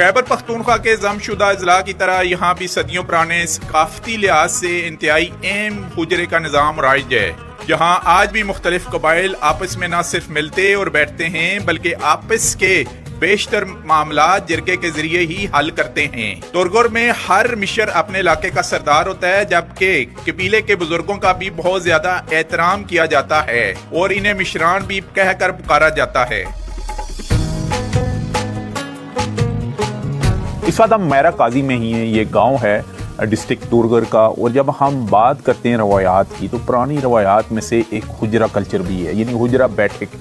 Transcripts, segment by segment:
खैबर पख्तूनख्वा के जमशुदा अजला की तरह यहाँ भी सदियों पुराने सकाफती लिहाज से इंतहाई अहम हुजरे का निज़ाम राइज है। यहाँ आज भी मुख्तलिफ कबाइल आपस में न सिर्फ मिलते और बैठते हैं बल्कि आपस के बेशतर मामला जिरगे के जरिए ही हल करते हैं। तुरगुर में हर मिशर अपने इलाके का सरदार होता है, जबकि कबीले के बुजुर्गों का भी बहुत ज्यादा एहतराम किया जाता है और इन्हें मिशरान भी कहकर पुकारा जाता है। इस वक्त हम मैरा काजी में ही हैं। ये गांव है डिस्ट्रिक्ट तुरगुर का। और जब हम बात करते हैं रवायात की तो पुरानी रवायात में से एक हुजरा कल्चर भी है, यानी हुजरा बैठक।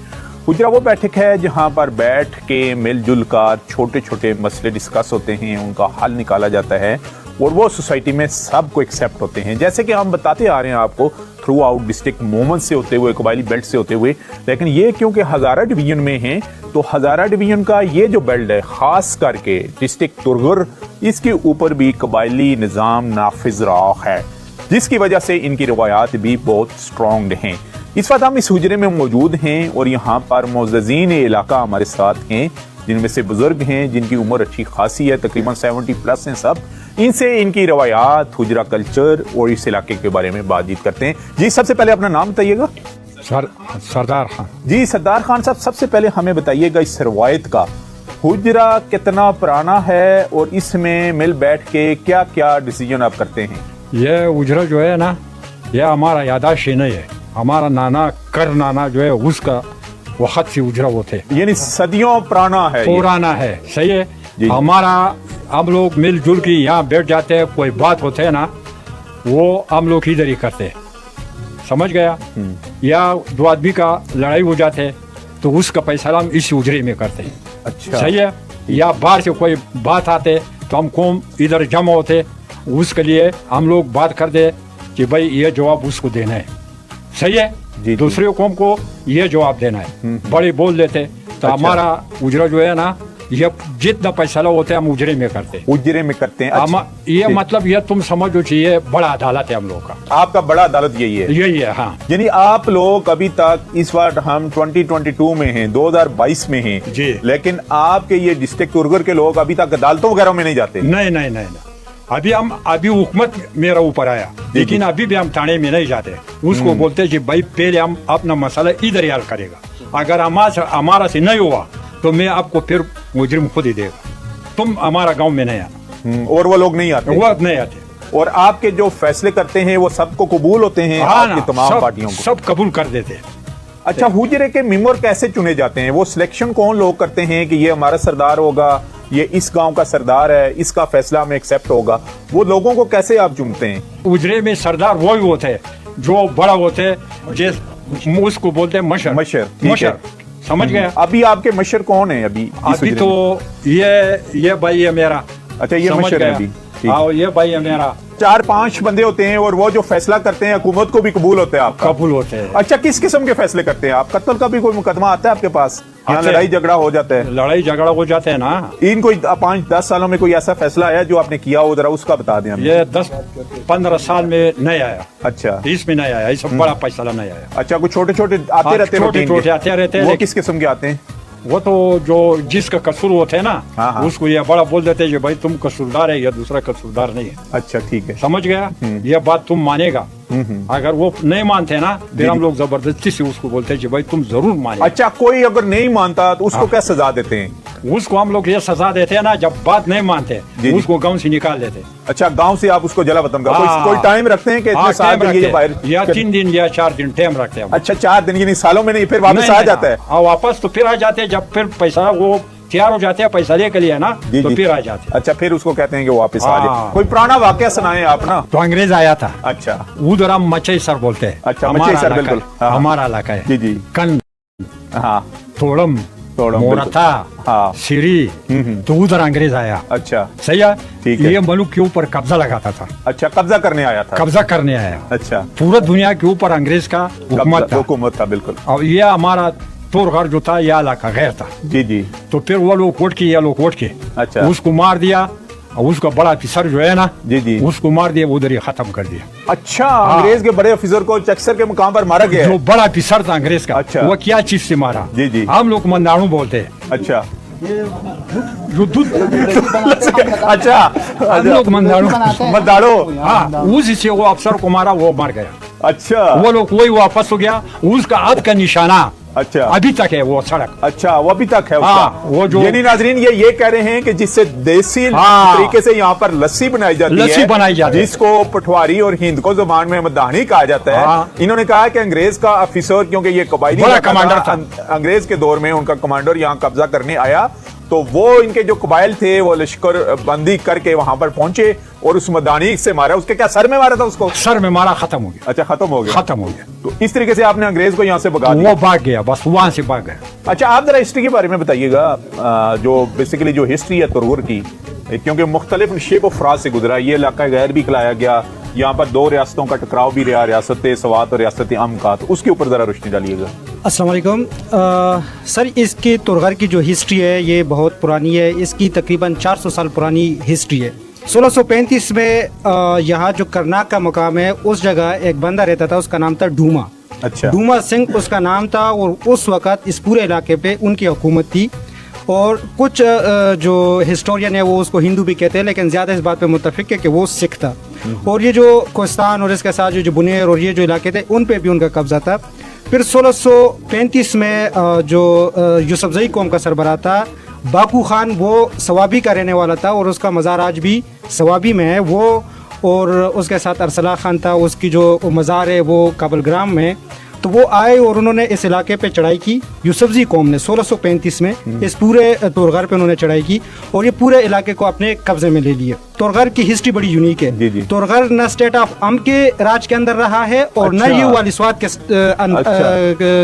हुजरा वो बैठक है जहाँ पर बैठ के मिलजुल कर छोटे छोटे मसले डिस्कस होते हैं, उनका हल निकाला जाता है और वो सोसाइटी में सबको एक्सेप्ट होते हैं। जैसे कि हम बताते आ रहे हैं आपको थ्रू आउट डिस्ट्रिक्ट मोमेंट से होते हुए, कबायली बेल्ट से होते हुए, लेकिन ये क्योंकि हज़ारा डिवीजन में हैं तो हज़ारा डिवीजन का ये जो बेल्ट है ख़ास करके डिस्ट्रिक्ट तुरगुर, इसके ऊपर भी कबायली निज़ाम नाफिज रहा है, जिसकी वजह से इनकी रवायात भी बहुत स्ट्रॉन्ग हैं। इस वक्त हम इस हुजरे में मौजूद हैं और यहाँ पर मोअज़्ज़ज़ीन इलाका हमारे साथ हैं, जिनमें से बुजुर्ग हैं जिनकी उम्र अच्छी खासी है, तकरीबन 70+ हैं सब। इनसे इनकी रवायात, हुजरा कल्चर और इस इलाके के बारे में बातचीत करते हैं। जी, सबसे पहले अपना नाम बताइएगा। सरदार खान। जी सरदार खान साहब, सबसे पहले हमें बताइएगा इस रवायत का हुजरा कितना पुराना है और इसमें मिल बैठ के क्या क्या डिसीजन आप करते हैं? ये हुजरा जो है ना, ये हमारा यादाश्त नहीं है। हमारा नाना कर नाना जो है उसका वक्त से हुजरा वो थे, यानी सदियों पुराना है, पुराना है। सही है। हमारा हम लोग मिलजुल के यहाँ बैठ जाते हैं, कोई बात होते है ना वो हम लोग इधर ही करते हैं, समझ गया। या दो आदमी का लड़ाई हो जाते है तो उसका फैसला हम इस हुजरे में करते हैं। अच्छा, सही है। या बाहर से कोई बात आते तो हम कौम इधर जमा होते, उसके लिए हम लोग बात कर दे कि भाई ये जवाब उसको देना है। सही है। दूसरे कौम को ये जवाब देना है, बड़े बोल देते तो अच्छा। हमारा उजरा जो है ना, ये जितना फैसला होता है हम उजरे में करते हैं। उजरे में करते हैं। अच्छा। ये मतलब ये तुम समझो चाहिए बड़ा अदालत है हम लोग का। आपका बड़ा अदालत यही है? यही है, हाँ। यानी आप लोग अभी तक, इस वक्त हम 2022 में हैं, 2022 में हैं जी, लेकिन आपके ये डिस्ट्रिक्ट तुरगुर के लोग अभी तक अदालतों वगैरह में नहीं जाते? नहीं नहीं नहीं, अभी हुकूमत मेरा ऊपर आया, लेकिन अभी भी हम थाने में नहीं जाते। उसको बोलते कि भाई पहले हम अपना मसला इधर ही हल करेगा, अगर हमारा से नहीं हुआ तो मैं आपको फिर मुजरिम खुद ही देगा, तुम हमारा गांव में नहीं आना। और वो लोग नहीं आते? वो नहीं आते। और आपके जो फैसले करते हैं वो सबको कबूल होते हैं? हाँ, आपकी तमाम पार्टियों को सब कबूल कर देते हैं। अच्छा, हुजरे के मेंबर कैसे चुने जाते हैं? वो सिलेक्शन कौन लोग करते हैं कि ये हमारा सरदार होगा, ये इस गांव का सरदार है, इसका फैसला हमें एक्सेप्ट होगा? वो लोगों को कैसे आप चुनते हैं? उजरे में सरदार वही होते हैं जो बड़ा होते हैं, जिस उसको बोलते हैं मशर। मशर, समझ गया। अभी आपके मशर कौन है अभी तो ये भाई है मेरा। अच्छा, ये मशर है अभी। हाँ, ये भाई है मेरा। 4-5 बंदे होते हैं और वो जो फैसला करते हैं हुकूमत को भी कबूल होते हैं? आपका कबूल होते हैं। अच्छा, किस किस्म के फैसले करते हैं आप? कत्ल का भी कोई मुकदमा आता है आपके पास? यहाँ लड़ाई झगड़ा हो जाता है? लड़ाई झगड़ा हो जाते हैं ना। इन कोई 5-10 सालों में कोई ऐसा फैसला आया जो आपने किया हो, जरा उसका बता दें हमें। ये 10-15 साल में नहीं आया। अच्छा, इसमें नहीं आया, इस बड़ा फैसला नहीं आया। अच्छा, कुछ छोटे छोटे आते रहते हैं? छोटे आते रहते हैं। वो किस किस्म के आते हैं? वो तो जो जिसका कसूर होते है ना, उसको ये बड़ा बोल देते हैं भाई तुम कसूरदार है या दूसरा कसूरदार नहीं है। अच्छा, ठीक है, समझ गया। ये बात तुम मानेगा। अगर वो नहीं मानते ना फिर हम लोग जबरदस्ती से उसको बोलते हैं कि भाई तुम जरूर माने। अच्छा, कोई अगर नहीं मानता तो उसको क्या सजा देते हैं? उसको हम लोग ये सजा देते हैं ना, जब बात नहीं मानते उसको गांव से निकाल देते। अच्छा, गांव से आप उसको जला वतन का कोई टाइम रखते हैं कि इतने साल बाहर, या 3 दिन या 4 दिन टाइम रखते हैं? अच्छा, 4 दिन यानी सालों में नहीं, फिर वापस आ जाता है? हाँ, वापस तो फिर आ जाते हैं जब फिर पैसा वो तैयार हो जाते हैं, पैसा लेके लिए ना तो फिर आ जाते हैं। अच्छा, फिर उसको कहते हैं कि वापस आ जाए। कोई पुराना वाकया सुनाए आप ना। तो अंग्रेज आया था। अच्छा, उधर हम मचई सर बोलते हैं। अच्छा, मचई सर, बिल्कुल हमारा इलाका है। जी, कन, हाँ, थोड़म, मोरथा, हाँ, सीरी, तो उधर अंग्रेज आया। अच्छा, सही है। ये मुल्क के ऊपर कब्जा लगाता था। अच्छा, कब्जा करने आया था? कब्जा करने आया। अच्छा, पूरा दुनिया के ऊपर अंग्रेज का हुकूमत था, बिल्कुल। और ये हमारा तुरगुर जो था यह इलाका गैर था। जी। तो फिर वो लोग कोट के, ये लोग कोट के, अच्छा, उसको मार दिया। और उसका बड़ा अफसर जो है ना, जी, उसको मार दिया, उधर ही खत्म कर दिया। अच्छा, अंग्रेज के बड़े अफसर को चक्सर के मुकाम पर मारा गया? जो बड़ा अफसर था अंग्रेज का। अच्छा, वो क्या चीज से मारा? जी। हम लोग मंदाणु बोलते हैं। अच्छा, जो दूध अच्छा हम लोग मदाड़ो हाँ, उसी से वो अफसर को मारा, वो मर गया। अच्छा वो लोग वही वापस हो गया, उसका हाथ का निशाना अच्छा अभी तक है वो सड़क। अच्छा वो अभी तक है उसका। हाँ, वो जो यानी नाजरीन ये कह रहे हैं कि जिससे देसी हाँ, तरीके से यहाँ पर लस्सी बनाई जाती है जिसको पटवारी और हिंद को जुबान में मदानी कहा जाता है। हाँ, इन्होंने कहा कि अंग्रेज का अफिसर, क्योंकि ये कबायली बड़ा कमांडर था, अंग्रेज के दौर में उनका कमांडर यहाँ कब्जा करने आया, तो वो इनके जो कबाइल थे वो लश्कर बंदी करके वहां पर पहुंचे और उस मदानी से मारा। उसके क्या सर में मारा था उसको? सर में मारा, खत्म हो गया। अच्छा खत्म हो गया, खत्म हो गया। तो इस तरीके से आपने अंग्रेज को यहाँ से भगा दिया। वो भाग गया, बस वहां से भाग गया। अच्छा आप जरा हिस्ट्री के बारे में बताइएगा, जो बेसिकली जो हिस्ट्री है तुरगुर की, क्योंकि मुख्तलिफ शेप ऑफ फराज से गुजरा, ये इलाका गैर भी खिलाया गया, यहाँ पर दो रियासतों का टकराव भी रहा, रियासत सवात और रियासत अम का, तो उसके ऊपर जरा रोशनी डालिएगा। अस्सलाम वालेकुम। सर इसके तुरगुर की जो हिस्ट्री है ये बहुत पुरानी है, इसकी तकरीबन 400 साल पुरानी हिस्ट्री है। 1635 में यहाँ जो करनाक का मुकाम है उस जगह एक बंदा रहता था, उसका नाम था डूमा। अच्छा डूमा सिंह उसका नाम था, और उस वक़्त इस पूरे इलाके पे उनकी हुकूमत थी। और कुछ जो हिस्टोरियन है वो उसको हिंदू भी कहते हैं, लेकिन ज़्यादा इस बात पे मुत्तफिक है कि वो सिख था। और ये जो कोस्तान और इसके साथ जो बुनेर और ये जो इलाके थे उन पे भी उनका कब्जा था। फिर 1635 में जो यूसुफजई कौम का सरबराह था बाकू खान, वो सवाबी का रहने वाला था और उसका मज़ार आज भी सवाबी में है वो। और उसके साथ अरसला खान था, उसकी जो मज़ार है वो काबलग्राम में। तो वो आए और उन्होंने इस इलाके पे चढ़ाई की। यूसुफजी कौम ने 1635 में इस पूरे तुरगुर पे उन्होंने चढ़ाई की और ये पूरे इलाके को अपने कब्जे में ले लिए। तुरगुर की हिस्ट्री बड़ी यूनिक है। तुरगुर न स्टेट ऑफ अम के राज के अंदर रहा है और न ये वाली स्वाद के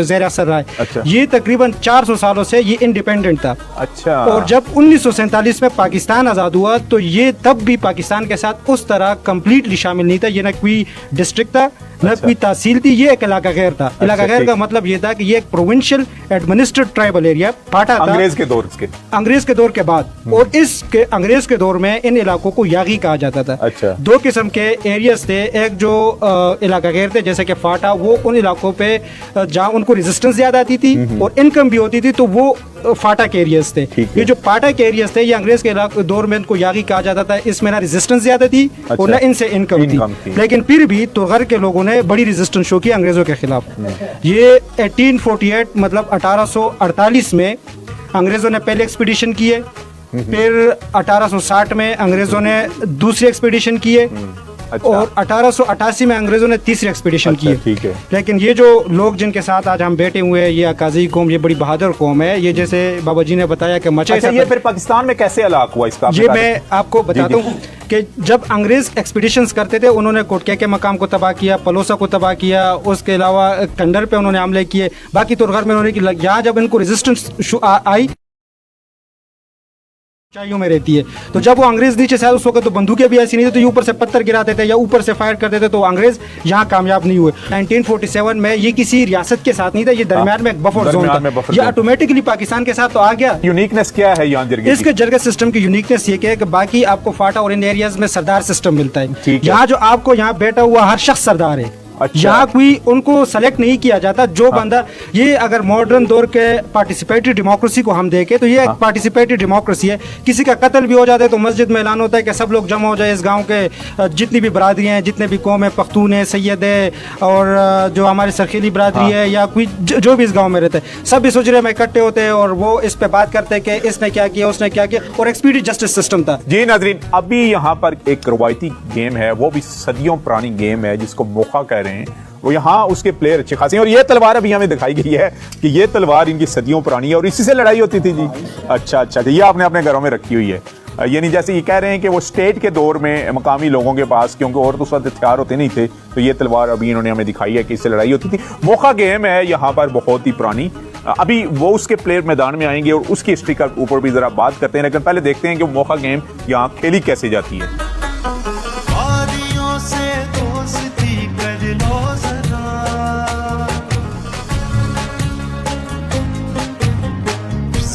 ज़ेर असर रहा है। अच्छा। ये तकरीबन 400 सालों से ये इंडिपेंडेंट था। अच्छा। और जब 1947 में पाकिस्तान आज़ाद हुआ तो ये तब भी पाकिस्तान के साथ उस तरह कम्प्लीटली शामिल नहीं था। ये न कोई डिस्ट्रिक्ट था न कोई तहसील थी, ये एक इलाका गैर था। इलाका गैर का मतलब ये था कि ये एक प्रोविंशियल एडमिनिस्ट्रेटेड ट्राइबल एरिया पाटा था अंग्रेज के दौर के बाद। और इस अंग्रेज के दौर में इन इलाकों को यागी कहा जाता था। अच्छा। दो किस्म के एरियाज थे, एक जो इलाका गैर थे जैसे कि फाटा, वो उन इलाकों पे जहाँ उनको रेजिस्टेंस ज्यादा आती थी और इनकम भी होती थी, तो वो फाटा के एरियाज थे। ये जो पाटा के एरियाज थे ये अंग्रेज के दौर में इनको यागी कहा जाता था। इसमें ना रेजिस्टेंस ज्यादा थी और ना इनसे इनकम थी, लेकिन फिर भी तुरगुर के लोगों ने बड़ी रेजिस्टेंस शो की अंग्रेजों के खिलाफ। ये 1848 मतलब 1848 में अंग्रेजों ने पहले एक्सपीडिशन किए, फिर 1860 में अंग्रेजों ने दूसरी एक्सपीडिशन किए। अच्छा। और 1888 में अंग्रेजों ने तीसरी एक्सपीडिशन की। ठीक है। लेकिन ये जो लोग जिनके साथ आज हम बैठे हुए हैं, ये अकाज़ी कौम, ये बड़ी बहादुर कौम है। ये जैसे बाबा जी ने बताया कि मचा। अच्छा, ये फिर पाकिस्तान में कैसे हलाक हुआ इसका? ये मैं आपको बताता हूँ कि जब अंग्रेज एक्सपीडिशंस करते थे उन्होंने कोटके के मकाम को तबाह किया, पलोसा को तबाह किया, उसके अलावा कंडर पे उन्होंने हमले किए, बाकी तुरगुर में उन्होंने। यहाँ जब इनको रेजिस्टेंस आई ऊंचाइयों में रहती है, तो जब वो अंग्रेज नीचे से उस वक्त तो बंदूकें भी ऐसी नहीं थी, तो ये ऊपर से पत्थर गिराते थे या ऊपर से फायर करते थे, तो अंग्रेज यहाँ कामयाब नहीं हुए। 1947 में ये किसी रियासत के साथ नहीं था, ये दरमियान में एक बफर जोन था, ये ऑटोमेटिकली पाकिस्तान के साथ तो आ गया। यूनिकनेस क्या है यहाँ जरगे? इसके जरगे सिस्टम की यूनिकनेस ये है कि बाकी आपको फाटा और इन एरियाज में सरदार सिस्टम मिलता है। यहाँ जो आपको यहाँ बैठा हुआ हर शख्स सरदार है। अच्छा। यहाँ कोई उनको सेलेक्ट नहीं किया जाता। जो बंदा ये अगर मॉडर्न दौर के पार्टिसिपेटरी डेमोक्रेसी को हम देखें तो ये एक पार्टिसिपेटरी डेमोक्रेसी है। किसी का कत्ल भी हो जाता है तो मस्जिद में ऐलान होता है कि सब लोग जमा हो जाए, इस गांव के जितनी भी बरादरी हैं, जितने भी कौम है, पख्तून है, सैयद है और जो हमारी सरखीली बरादरी है या कोई जो भी इस गाँव में रहते हैं, सब इस उजरे में इकट्ठे होते हैं और वो इस पे बात करते हैं कि इसने क्या किया, उसने क्या किया। और एक्सपीडी जस्टिस सिस्टम था। जी नाज़रीन, अभी यहाँ पर एक रवायती गेम है, वो भी सदियों पुरानी गेम है जिसको मोखा कह रहे हैं। वो यहाँ उसके प्लेयर अच्छे खासे हैं और ये तलवार अभी हमें दिखाई गई है कि ये तलवार इनकी सदियों पुरानी है और इसी से लड़ाई होती थी जी। अच्छा अच्छा, ये आपने अपने घरों में रखी हुई है। यानी जैसे ये कह रहे हैं कि वो स्टेट के दौर में मकामी लोगों के पास, क्योंकि और तो उस वक्त हथियार होते नहीं थे, तो ये तलवार अभी इन्होंने हमें दिखाई है कि इससे लड़ाई होती थी। मोखा गेम है यहाँ पर बहुत ही पुरानी। अभी वो उसके प्लेयर मैदान में आएंगे और उसकी हिस्ट्री का ऊपर भी जरा बात करते हैं, लेकिन पहले देखते हैं कि मोखा गेम यहाँ खेली कैसे जाती है।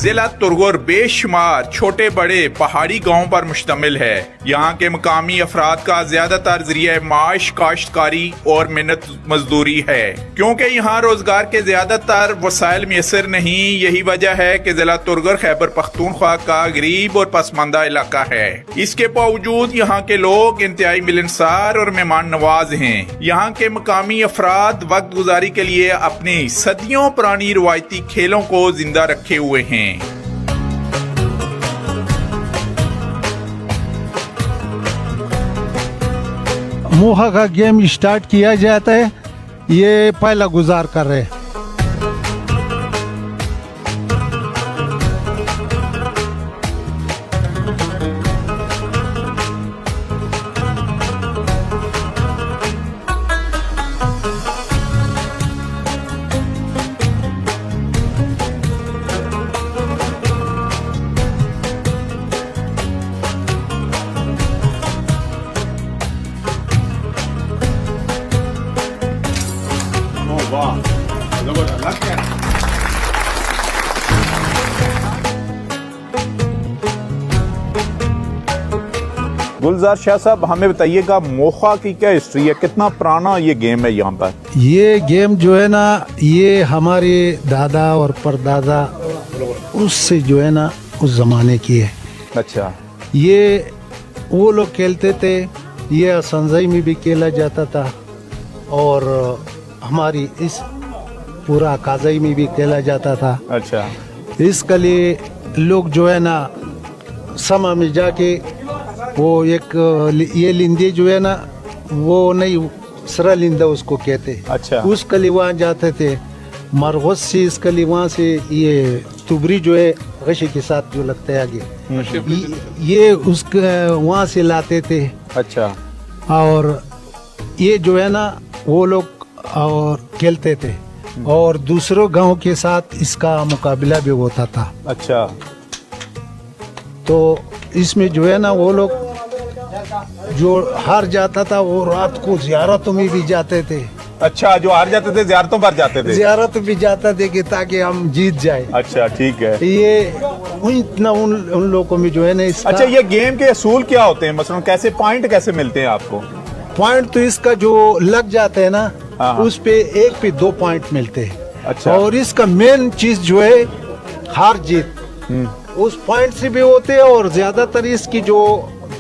जिला तुरगुर बेशुमार छोटे बड़े पहाड़ी गांवों पर मुश्तमिल है। यहाँ के मकामी अफराद का ज्यादातर जरिया माश काश्तकारी और मेहनत मजदूरी है, क्योंकि यहाँ रोजगार के ज्यादातर वसाइल मैसर नहीं। यही वजह है कि जिला तुरगुर खैबर पख्तूनख्वा का गरीब और पसमानदा इलाका है। इसके बावजूद यहाँ के लोग इंतहाई मिलनसार और मेहमान नवाज हैं। यहाँ के मकामी अफराद वक्त गुजारी के लिए अपनी सदियों पुरानी रवायती खेलों को जिंदा रखे हुए हैं। मोहा का गेम स्टार्ट किया जाता है, ये पहला गुजार कर रहे हैं। गुलजार शाह साहब, हमें बताइएगा मोखा की क्या हिस्ट्री है, कितना पुराना ये गेम है यहाँ पर? ये गेम जो है ना, ये हमारे दादा और परदादा उससे जो है ना उस जमाने की है। अच्छा। ये वो लोग खेलते थे, ये संजय में भी खेला जाता था और हमारी इस पूरा काजई में भी खेला जाता था। अच्छा। इसके लिए लोग जो है ना समा में जाके वो एक ये लिंदे जो है ना, वो नहीं सरा लिंदा उसको कहते। अच्छा। उसके लिए वहाँ जाते थे मरगस से, इसके लिए वहाँ से ये तुबरी जो है गशी के साथ जो लगता है आगे, ये उसके वहाँ से लाते थे। अच्छा। और ये जो है ना वो लोग और खेलते थे और दूसरों गांव के साथ इसका मुकाबला भी होता था। अच्छा। तो इसमें जो है ना वो लोग जो हार जाता था वो रात को जियारतों में भी जाते थे। अच्छा, जो हार जाते थे जियारतों पर जाते थे? जियारत भी जाता थे कि ताकि हम जीत जाए। अच्छा, ठीक है। ये इतना उन लोगों में जो है ना इसका। अच्छा, ये गेम के असूल क्या होते हैं? मसलन कैसे पॉइंट कैसे मिलते हैं आपको? पॉइंट तो इसका जो लग जाते हैं ना, हाँ। उस पे एक पे 2 पॉइंट मिलते हैं। अच्छा। और इसका मेन चीज जो है हार जीत उस पॉइंट से भी होते हैं और ज्यादातर इसकी जो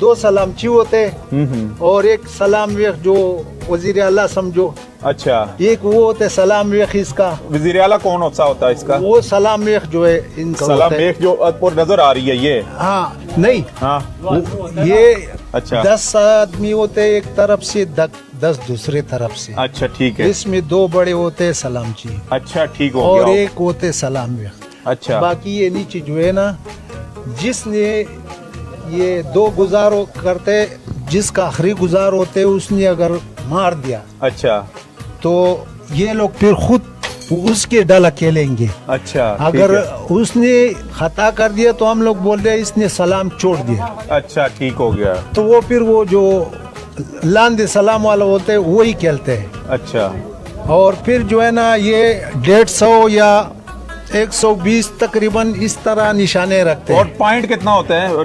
2 सलामची होते हैं और एक सलाम वेख जो वजीर आला समझो। अच्छा। एक वो होते सलाम वेख इसका। वजीर आला कौन होता है इसका? वो सलाम वेख जो है इनका सलाम वेख जो ऊपर नजर आ रही है ये? हाँ, नहीं। हाँ। ये अच्छा। 10 आदमी होते हैं एक तरफ से, 10 दूसरे तरफ से। अच्छा, ठीक है। इसमें 2 बड़े होते हैं सलामची। अच्छा, ठीक हो और गया। एक होते सलाम वेख। अच्छा। बाकी ये नीचे जो है ना, जिसने ये 2 गुजारो करते, जिसका आखिरी गुजार होते उसने अगर मार दिया, अच्छा, तो ये लोग फिर खुद उसके डाला खेलेंगे। अच्छा। अगर उसने खता कर दिया तो हम लोग बोल रहे इसने सलाम छोड़ दिया। अच्छा, ठीक हो गया। तो वो फिर वो जो लांदे सलाम वाला होते हैं वही खेलते हैं। अच्छा। और फिर जो है ना ये 150 या 120 तकरीबन इस तरह निशाने रखते हैं। और पॉइंट कितना होता है?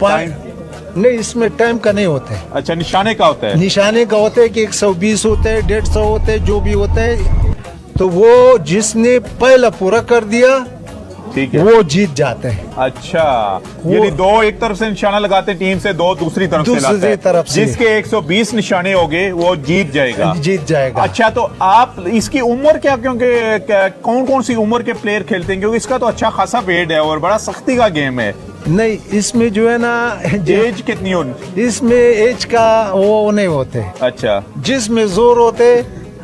पॉइंट नहीं, इसमें टाइम का नहीं होता है। अच्छा, निशाने का होता है? निशाने का होता है कि 120 होते हैं, 150 होते हैं, जो भी होते हैं। तो वो जिसने पहला पूरा कर दिया, ठीक है, वो जीत जाते हैं। अच्छा, यानी 2 एक तरफ से निशाना लगाते टीम से, 2 दूसरी तरफ से लाते हैं। तरफ से जिसके 120 निशाने हो गए वो जीत जाएगा। जीत जाएगा। अच्छा, तो आप इसकी उम्र क्या, क्योंकि कौन कौन सी उम्र के प्लेयर खेलते हैं? क्योंकि इसका तो अच्छा खासा वेट है और बड़ा सख्ती का गेम है। नहीं, इसमें जो है ना एज कितनी हो? इसमें एज का वो नहीं होते। अच्छा। जिसमें जोर होते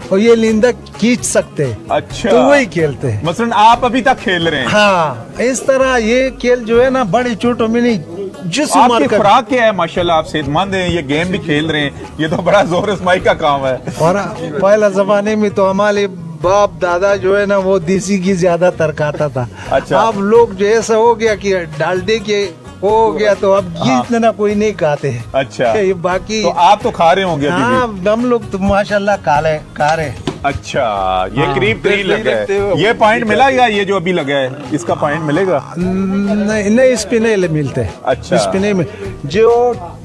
और ये लिंदा खींच सकते, अच्छा, तो वही खेलते हैं। मसलन आप अभी तक खेल रहे हैं? हाँ, इस तरह ये खेल जो है ना बड़ी चोटों में नहीं, जिस आपकी उम्र का। खुराक क्या है? माशाल्लाह आप सेहतमंद हैं, ये गेम भी खेल रहे हैं, ये तो बड़ा जोर आजमाई का काम है। और पहला जमाने में तो हमारे बाप दादा जो है ना वो देसी घी ज्यादा तरकाता था। अच्छा। अब लोग जो ऐसा हो गया कि डालडे के हो गया तो अब घी इतना कोई नहीं खाते हैं। अच्छा। ये बाकी तो आप तो खा रहे होंगे अभी भी? हाँ, हम लोग तो माशाल्लाह खा रहे। अच्छा, ये करीब 3 लगा देखते है। हो। ये पॉइंट मिला या ये जो अभी लगा है इसका पॉइंट मिलेगा? नहीं नहीं, इस पे नहीं मिलते। अच्छा। इस पे नहीं जो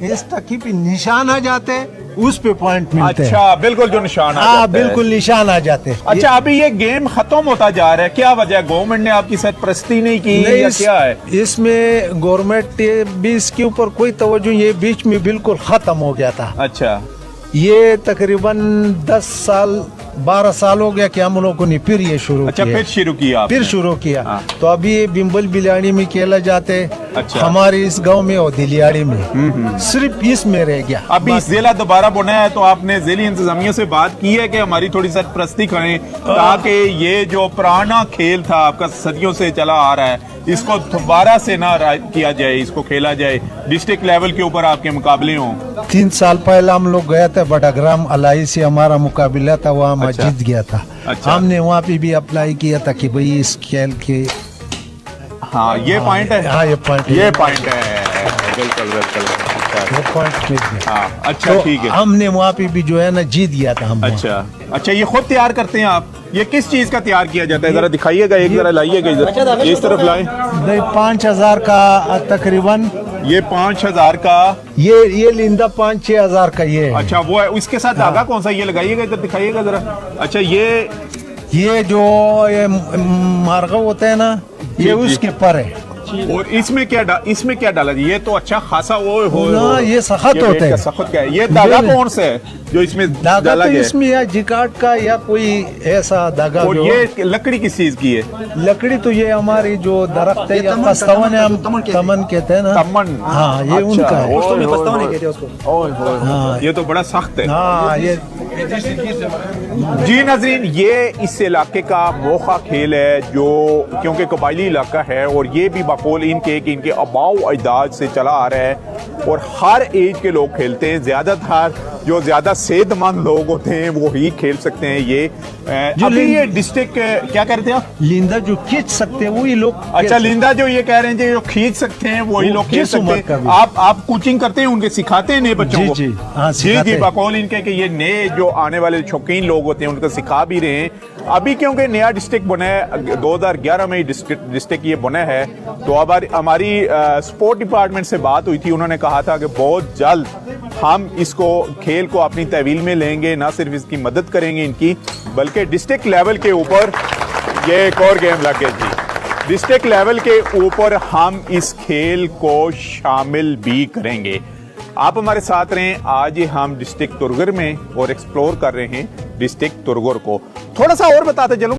इस तकी पे निशान आ जाते हैं उस पे पॉइंट मिलते हैं। अच्छा, बिल्कुल जो निशान आ हाँ जाता है। बिल्कुल निशान आ जाते हैं। अच्छा, अभी ये गेम खत्म होता जा रहा है, क्या वजह है? गवर्नमेंट ने आपकी सरपरस्ती नहीं की नहीं, या क्या है? इसमें गवर्नमेंट भी इसके ऊपर कोई तवज्जो, ये बीच में बिल्कुल खत्म हो गया था। अच्छा, ये तकरीबन 10 साल 12 साल हो गया कि हम लोगों ने फिर ये शुरू अच्छा, किया। फिर शुरू किया आपने? फिर शुरू किया। हाँ। तो अभी ये बिम्बल बिलाड़ी में खेला जाते। अच्छा। हमारे इस गांव में और दिलियाड़ी में सिर्फ इसमें रह गया। अभी जिला दोबारा बना है तो आपने जिली इंतजामिया से बात की है कि हमारी थोड़ी सरपरस्ती करें ताकि ये जो पुराना खेल था आपका सदियों से चला आ रहा है इसको दोबारा से ना किया जाए, इसको खेला जाए, डिस्ट्रिक्ट लेवल के ऊपर आपके मुकाबले हों। 3 साल पहले हम लोग गए थे बटाग्राम अलाई से, हमारा मुकाबला था, वहाँ मैं अच्छा। जीत गया था। अच्छा। हमने वहाँ पे भी अप्लाई किया था कि भाई इस खेल के हाँ, ये पॉइंट है। हाँ, ये पॉइंट ये पॉइंट है, बिल्कुल बिल्कुल। अच्छा, ये पॉइंट मिल गया। हाँ, अच्छा, तो ठीक है। हमने वहाँ पे भी जो है ना जीत गया था हम। अच्छा अच्छा, ये खुद तैयार करते हैं आप? ये किस चीज का तैयार किया जाता है? जरा दिखाइएगा, एक जरा लाइएगा इधर, इस तरफ लाएं। नहीं, 5000 का तकरीबन। ये 5000 का, ये लिंदा 5-6 हजार का ये है। अच्छा वो है। इसके साथ धागा कौन सा? ये लगाइएगा, इधर दिखाइएगा जरा। अच्छा, ये जो ये मार्गा होता है ना, ये जी। उसके पर है। और इसमें क्या डाला? ये तो अच्छा खासा वो हो ना, ये सख्त ये होते रेट का हैं। सख्त का है। ये धागा कौन सा है जो इसमें धागा डाला तो गया है? इसमें या जिकाट का या कोई ऐसा धागा। और जो ये लकड़ी किस चीज की है? लकड़ी तो ये हमारी जो दरख्त है या पस्तवन है, हम तमन कहते हैं ना। तमन। हाँ, ये अच्छा, उनका है। ओए, ओए, पछतावा नहीं ओए। कहते उसको। ओए, ओए, ओए। हाँ। ये तो बड़ा सख्त है। हाँ, ये जी नाज़रीन, ये इस इलाके का मोखा खेल है जो क्योंकि कबायली इलाका है और ये भी बकौल इनके कि इनके आबाओ अजदाद से चला आ रहा है और हर एज के लोग खेलते हैं। ज़्यादातर जो ज़्यादा सेहतमंद लोग होते हैं वो ही खेल सकते हैं ये। अभी ये डिस्ट्रिक्ट क्या कहते हैं आप? लिंदा जो खींच सकते हैं वही लोग। अच्छा, लिंदा जो ये कह रहे हैं जो खींच सकते हैं वही लोग खेल किस सकते उम्र का हैं। भी? आप कोचिंग करते हैं, उनके सिखाते हैं नए बच्चों जी, को? जी, हाँ, जी सिखाते जी, हैं। बकौल इनके कि ये नए जो आने वाले शौकीन लोग होते हैं उनको सिखा भी रहे हैं। अभी क्योंकि नया डिस्ट्रिक्ट बना है, 2011 में डिस्ट्रिक्ट ये बना है, तो अब हमारी स्पोर्ट डिपार्टमेंट से बात हुई थी। उन्होंने कहा था कि बहुत जल्द हम इसको खेल को अपनी तहवील में लेंगे, ना सिर्फ इसकी मदद करेंगे इनकी, बल्कि डिस्ट्रिक्ट लेवल के ऊपर ये एक और गेम लग गया जी। डिस्ट्रिक्ट लेवल के ऊपर हम इस खेल को शामिल भी करेंगे। आप हमारे साथ रहें। आज हम डिस्ट्रिक्ट तुरगर में और एक्सप्लोर कर रहे हैं डिस्ट्रिक्ट तुरगर को। थोड़ा सा और बताते चलूं।